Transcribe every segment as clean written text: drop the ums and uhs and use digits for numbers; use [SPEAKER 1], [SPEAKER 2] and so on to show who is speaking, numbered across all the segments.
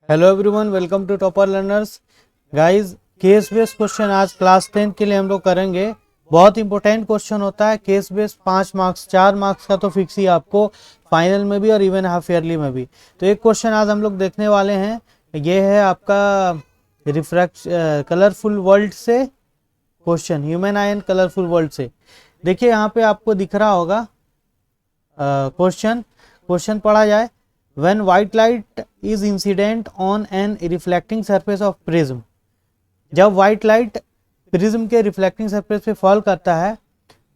[SPEAKER 1] Hello everyone, welcome to Topper Learners. Guys, case based question आज class 10 के लिए हम लोग करेंगे। बहुत इंपॉर्टेंट क्वेश्चन होता है केस बेस्ड। 5 मार्क्स 4 मार्क्स का तो फिक्स ही आपको फाइनल में भी और इवन हाफ ईयरली में भी। तो एक क्वेश्चन आज हम लोग देखने वाले हैं। ये है आपका रिफ्रैक्ट कलरफुल वर्ल्ड से question, human ion colourful world से। देखिए यहाँ पे आपको दिख रहा होगा क्वेश्चन। क्वेश्चन पढ़ा जाए। When white light is incident on an reflecting surface of prism, जब white light prism के reflecting surface पे fall करता है,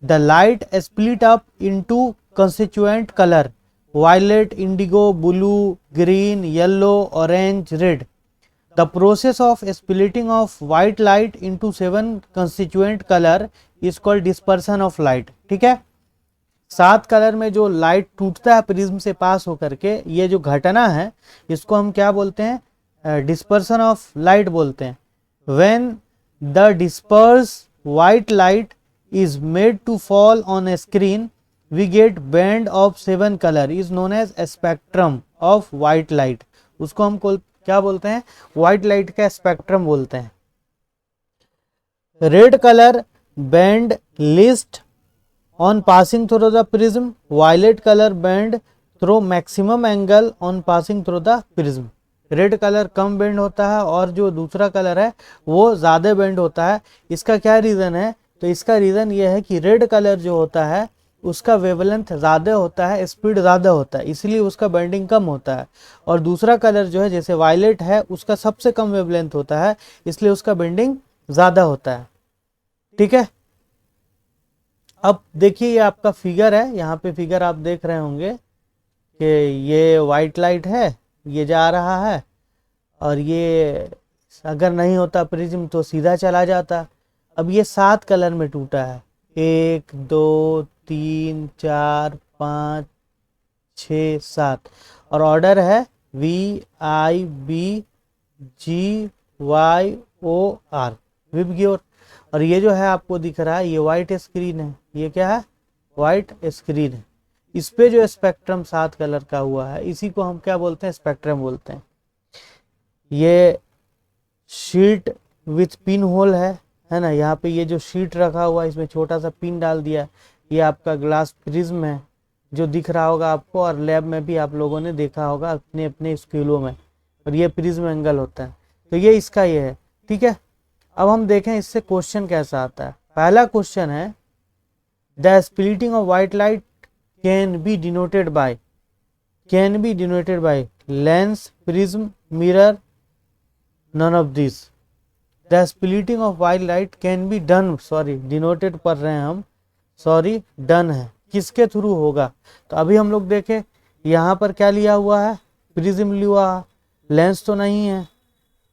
[SPEAKER 1] the light split up into constituent color violet, indigo, blue, green, yellow, orange, red. The process of splitting of white light into 7 constituent color is called dispersion of light. ठीक है, 7 colour में जो light टूटता है prism से पास होकर के, ये जो घटना है इसको हम क्या बोलते हैं? डिस्पर्सन ऑफ लाइट बोलते हैं। When the disperse white light is made to fall on a screen we get band of 7 colour is known as spectrum of white light. उसको हम क्या बोलते हैं? वाइट लाइट का स्पेक्ट्रम बोलते हैं। Red colour band list on passing through the prism, violet color bend through maximum angle on passing through the prism. Red colour come bend होता है और जो दूसरा कलर है वो ज़्यादा बेंड होता है। इसका क्या रीज़न है? तो इसका रीज़न ये है कि रेड कलर जो होता है उसका वेवलेंथ ज़्यादा होता है, स्पीड ज़्यादा होता है, इसलिए उसका बेंडिंग कम होता है। और दूसरा कलर जो है जैसे वायलेट है उसका सबसे कम वेवलेंथ होता है, इसलिए उसका बेंडिंग ज़्यादा होता है। ठीक है, अब देखिए ये आपका फिगर है। यहाँ पे फिगर आप देख रहे होंगे कि ये वाइट लाइट है, ये जा रहा है और ये अगर नहीं होता प्रिज्म तो सीधा चला जाता। अब ये 7 कलर में टूटा है, 1 2 3 4 5 6 7 और ऑर्डर है VIBGYOR विबग्योर। और ये जो है आपको दिख रहा है ये वाइट स्क्रीन है। ये क्या है? वाइट स्क्रीन है। इस पे जो स्पेक्ट्रम 7 कलर का हुआ है इसी को हम क्या बोलते हैं? स्पेक्ट्रम बोलते हैं। ये शीट विथ पिन होल है ना। यहाँ पे ये जो शीट रखा हुआ है इसमें छोटा सा पिन डाल दिया। ये आपका ग्लास प्रिज्म है जो दिख रहा होगा आपको, और लैब में भी आप लोगों ने देखा होगा अपने अपने स्कूलों में। और ये प्रिज्म एंगल होता है। तो ये इसका ये है। ठीक है, अब हम देखें इससे क्वेश्चन कैसा आता है। पहला क्वेश्चन है the splitting of white light can be denoted by lens, prism, mirror, none of this. The splitting of white light can be done, sorry denoted पढ़ रहे हैं हम, सॉरी डन है, किसके थ्रू होगा? तो अभी हम लोग देखें यहाँ पर क्या लिया हुआ है? प्रिज्म लिया, लेंस तो नहीं है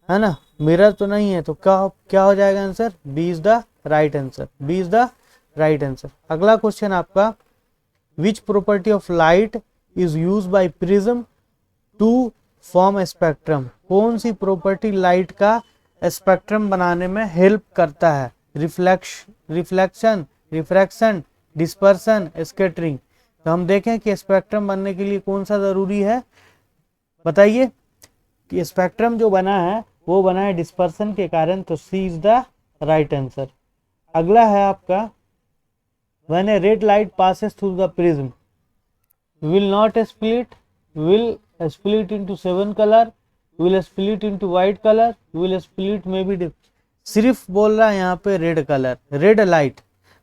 [SPEAKER 1] ना, मिरर तो नहीं है, तो क्या हो जाएगा answer? B is the right answer. B is the right answer. अगला क्वेश्चन आपका which property of light is use by prism to form spectrum. कौन सी प्रॉपर्टी लाइट का स्पेक्ट्रम बनाने में हेल्प करता है? Reflection, refraction, dispersion, scattering. तो हम देखें कि स्पेक्ट्रम बनने के लिए कौन सा जरूरी है, बताइए। कि स्पेक्ट्रम जो बना है वो बना है डिस्पर्सन के कारण, तो सी इज द राइट आंसर। अगला है आपका when A red light passes through the prism will not split, will split into 7 colour, will split into white colour, will split में भी सिर्फ बोल रहा है यहाँ पे रेड कलर, रेड लाइट।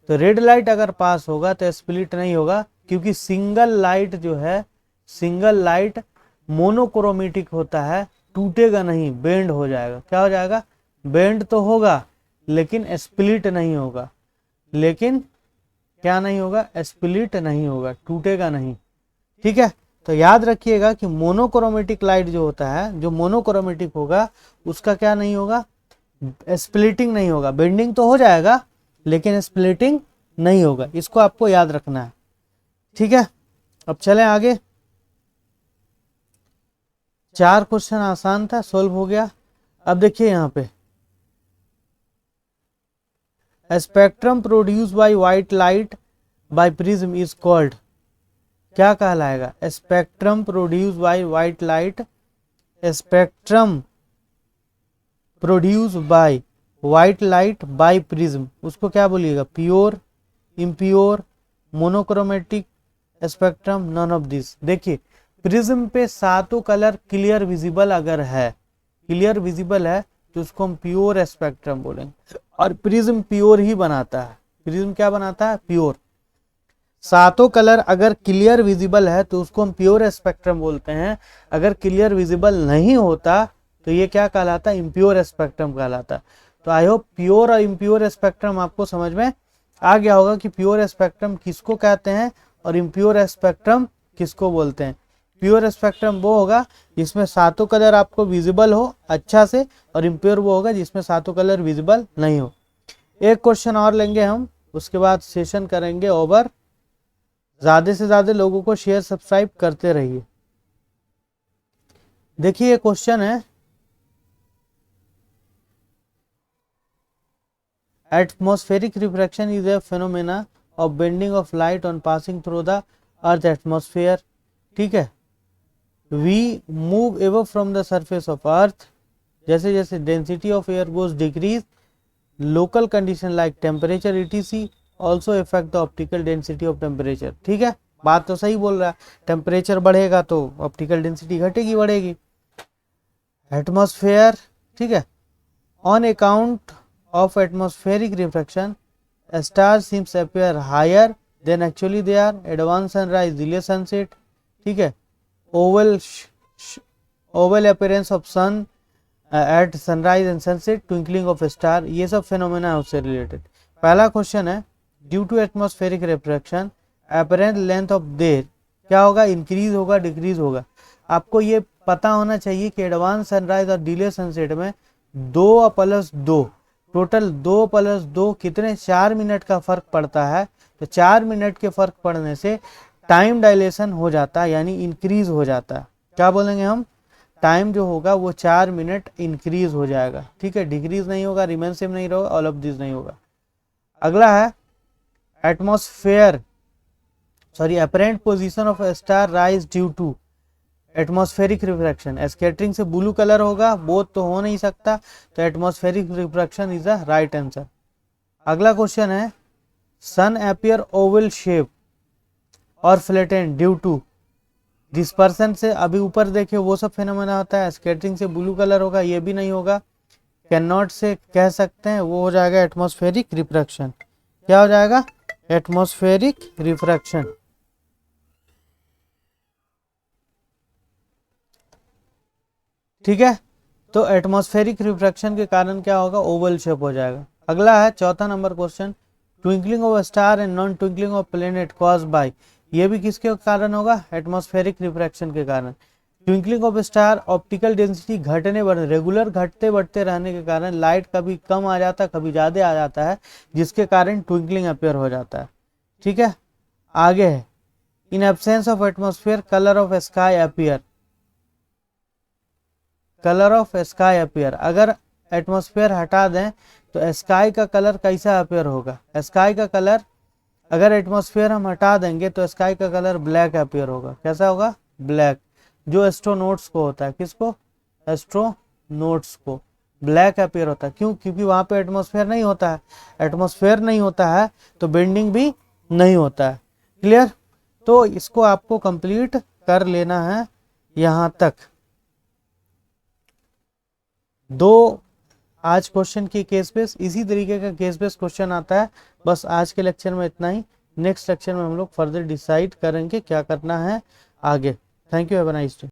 [SPEAKER 1] तो रेड लाइट अगर पास होगा तो स्प्लिट नहीं होगा, क्योंकि सिंगल लाइट जो है, सिंगल लाइट मोनोक्रोमेटिक होता है, टूटेगा नहीं, बेंड हो जाएगा। क्या हो जाएगा? बेंड तो होगा लेकिन स्प्लिट नहीं होगा। लेकिन क्या नहीं होगा? स्प्लिट नहीं होगा, टूटेगा नहीं। ठीक है, तो याद रखिएगा कि मोनोक्रोमेटिक लाइट जो होता है, जो मोनोक्रोमेटिक होगा उसका क्या नहीं होगा? स्प्लिटिंग नहीं होगा। बेंडिंग तो हो जाएगा लेकिन स्प्लिटिंग नहीं होगा। इसको आपको याद रखना है। ठीक है, अब चलें आगे। 4 क्वेश्चन आसान था, सोल्व हो गया। अब देखिए यहाँ पे spectrum produce by white light by prism is called, क्या कहलाएगा? Spectrum produce by white light spectrum produce by white light by prism, उसको क्या बोलिएगा, pure, impure, monochromatic spectrum, none of this. देखिए प्रिज्म पे सातों कलर क्लियर विजिबल अगर है, क्लियर विजिबल है तो उसको हम प्योर स्पेक्ट्रम बोलेंगे, और प्रिज्म प्योर ही बनाता है। प्रिज्म क्या बनाता है, प्योर। सातों कलर अगर क्लियर विजिबल है तो उसको हम प्योर स्पेक्ट्रम बोलते हैं। अगर क्लियर विजिबल नहीं होता तो ये क्या कहलाता है, इम्प्योर स्पेक्ट्रम कहलाता। तो आई होप प्योर और इम्प्योर स्पेक्ट्रम आपको समझ में आ गया होगा कि प्योर स्पेक्ट्रम किसको कहते हैं और इम्प्योर स्पेक्ट्रम किसको बोलते हैं। प्योर स्पेक्ट्रम वो होगा जिसमें सातों कलर आपको विजिबल हो अच्छा से, और इम्प्योर वो होगा जिसमें सातों कलर विजिबल नहीं हो। एक क्वेश्चन और लेंगे हम, उसके बाद सेशन करेंगे ओवर। ज्यादा से ज्यादा लोगों को शेयर सब्सक्राइब करते रहिए। देखिए ये क्वेश्चन है, atmospheric refraction is a phenomena of bending of light on passing through the earth atmosphere. ठीक है, वी मूव एवो from the surface of earth, जैसे जैसे density of air goes decrease, local condition like temperature etc also effect the optical density of temperature. ठीक है, बात तो सही बोल रहा है, टेम्परेचर बढ़ेगा तो ऑप्टिकल डेंसिटी घटेगी बढ़ेगी। एटमॉस्फेयर, ठीक है, on account of atmospheric refraction star seems appear higher than actually they are, advance sunrise delay sunset, ठीक है, oval appearance of sun at sunrise and sunset, twinkling of star, ये सब phenomena है उससे रिलेटेड। पहला question है, due to atmospheric refraction apparent length of देर क्या होगा, इंक्रीज होगा डिक्रीज होगा। आपको ये पता होना चाहिए कि एडवांस सनराइज और डिले सनसेट में 2+2 टोटल 2+2 कितने 4 मिनट का फर्क पड़ता है। तो 4 मिनट के फर्क पड़ने से टाइम डायलेशन हो जाता है, यानी इंक्रीज हो जाता है। क्या बोलेंगे हम, टाइम जो होगा वो 4 मिनट इंक्रीज हो जाएगा। ठीक है, डिक्रीज नहीं होगा, रिमेन सेम नहीं रहेगा, ऑल ऑफ दिस नहीं होगा। अगला है atmosphere apparent position of star rise due to atmospheric refraction. Scattering से ब्लू कलर होगा, बोथ तो हो नहीं सकता, तो atmospheric refraction is the right answer. अगला क्वेश्चन है, सन अपीयर ओवल शेप और फ्लैटेंड ड्यू टू डिस्पर्सन से, अभी ऊपर देखिए वो सब फिनोमेना होता है। स्कैटरिंग से ब्लू कलर होगा, ये भी नहीं होगा। कैन नॉट से कह सकते हैं, वो हो जाएगा एटमॉस्फेरिक रिफ्रैक्शन। क्या हो जाएगा, एटमॉस्फेरिक रिफ्रैक्शन। ठीक है, तो एटमॉस्फेरिक रिफ्रैक्शन के कारण क्या होगा, ओवल शेप हो जाएगा। अगला है चौथा number question, twinkling of star and non twinkling of planet cause by, ये भी किसके कारण होगा, एटमॉस्फेरिक रिफ्रैक्शन के कारण। Twinkling of star optical density घटने बढ़ने, रेगुलर घटते बढ़ते रहने के कारण लाइट कभी कम आ जाता है कभी ज़्यादा आ जाता है, जिसके कारण ट्विंकलिंग अपीयर हो जाता है। ठीक है, आगे है, in absence of atmosphere colour of sky appear, colour of sky appear, अगर एटमॉस्फेयर हटा दें तो स्काई का कलर कैसा अपीयर होगा। स्काई का कलर अगर एटमॉस्फेयर हम हटा देंगे तो स्काई का कलर ब्लैक अपीयर होगा। कैसा होगा, ब्लैक, जो एस्ट्रोनॉट्स को होता है, किसको, एस्ट्रोनॉट्स को ब्लैक अपीयर होता है। क्यों, क्योंकि वहां पे एटमॉस्फेयर नहीं होता है, एटमॉस्फेयर नहीं होता है तो बेंडिंग भी नहीं होता है। क्लियर, तो इसको आपको कंप्लीट कर लेना है यहां तक। दो आज क्वेश्चन की केस बेस, इसी तरीके का केस बेस क्वेश्चन आता है। बस आज के लेक्चर में इतना ही, नेक्स्ट लेक्चर में हम लोग फर्दर डिसाइड करेंगे क्या करना है आगे। Thank you, have a nice day.